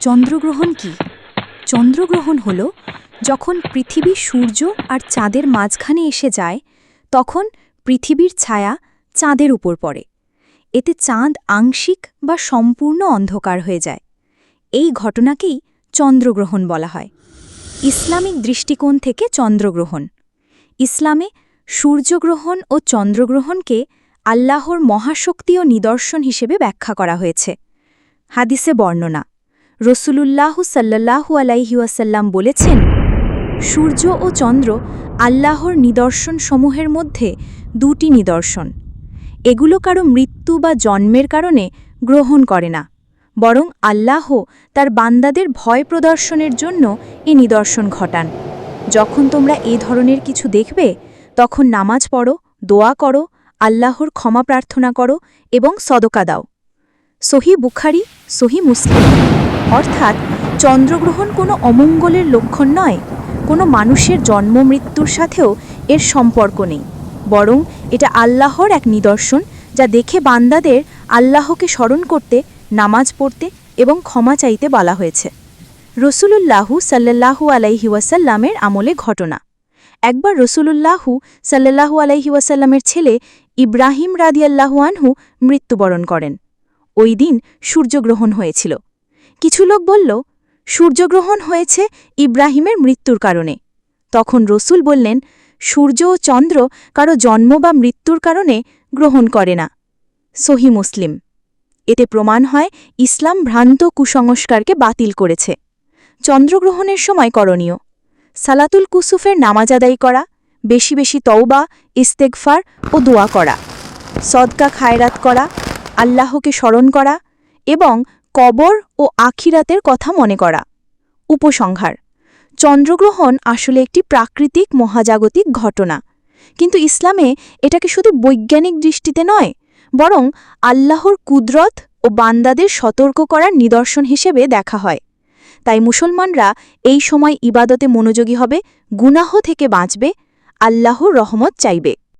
চন্দ্রগ্রহণ কি? চন্দ্রগ্রহণ হল যখন পৃথিবী সূর্য আর চাঁদের মাঝখানে এসে যায়, তখন পৃথিবীর ছায়া চাঁদের উপর পড়ে। এতে চাঁদ আংশিক বা সম্পূর্ণ অন্ধকার হয়ে যায়। এই ঘটনাকেই চন্দ্রগ্রহণ বলা হয়। ইসলামিক দৃষ্টিকোণ থেকে চন্দ্রগ্রহণ। ইসলামে সূর্যগ্রহণ ও চন্দ্রগ্রহণকে আল্লাহর মহাশক্তি ও নিদর্শন হিসেবে ব্যাখ্যা করা হয়েছে। হাদিসে বর্ণনা, রসুলুল্লাহ সাল্লাল্লাহু আলাইহি ওয়াসাল্লাম বলেছেন, সূর্য ও চন্দ্র আল্লাহর নিদর্শনসমূহের মধ্যে দুটি নিদর্শন। এগুলো কারো মৃত্যু বা জন্মের কারণে গ্রহণ করে না, বরং আল্লাহ তার বান্দাদের ভয় প্রদর্শনের জন্য এ নিদর্শন ঘটান। যখন তোমরা এ ধরনের কিছু দেখবে, তখন নামাজ পড়ো, দোয়া করো, আল্লাহর ক্ষমা প্রার্থনা করো এবং সদকা দাও। সহি বুখারী, সহি মুসলিম। অর্থাৎ চন্দ্রগ্রহণ কোনো অমঙ্গলের লক্ষণ নয়, কোনো মানুষের জন্ম মৃত্যুর সাথেও এর সম্পর্ক নেই, বরং এটা আল্লাহর এক নিদর্শন, যা দেখে বান্দাদের আল্লাহকে স্মরণ করতে, নামাজ পড়তে এবং ক্ষমা চাইতে বলা হয়েছে। রসুলুল্লাহু সাল্লাল্লাহু আলাইহি ওয়াসাল্লামের আমলে ঘটনা। একবার রসুলুল্লাহু সাল্লাল্লাহু আলাইহি ওয়াসাল্লামের ছেলে ইব্রাহিম রাদিয়াল্লাহু আনহু মৃত্যুবরণ করেন। ওই দিন সূর্যগ্রহণ হয়েছিল। কিছু লোক বলল, সূর্যগ্রহণ হয়েছে ইব্রাহিমের মৃত্যুর কারণে। তখন রসুল বললেন, সূর্য ও চন্দ্র কারো জন্ম বা মৃত্যুর কারণে গ্রহণ করে না। সহি মুসলিম। এতে প্রমাণ হয় ইসলাম ভ্রান্ত কুসংস্কারকে বাতিল করেছে। চন্দ্রগ্রহণের সময় করণীয়: সালাতুল কুসুফের নামাজ আদায় করা, বেশি বেশি তওবা, ইস্তেগফার ও দোয়া করা, সদকা খায়রাত করা, আল্লাহকে স্মরণ করা এবং কবর ও আখিরাতের কথা মনে করা। উপসংহার: চন্দ্রগ্রহণ আসলে একটি প্রাকৃতিক মহাজাগতিক ঘটনা, কিন্তু ইসলামে এটাকে শুধু বৈজ্ঞানিক দৃষ্টিতে নয়, বরং আল্লাহর কুদরত ও বান্দাদের সতর্ক করার নিদর্শন হিসেবে দেখা হয়। তাই মুসলমানরা এই সময় ইবাদতে মনোযোগী হবে, গুনাহ থেকে বাঁচবে, আল্লাহর রহমত চাইবে।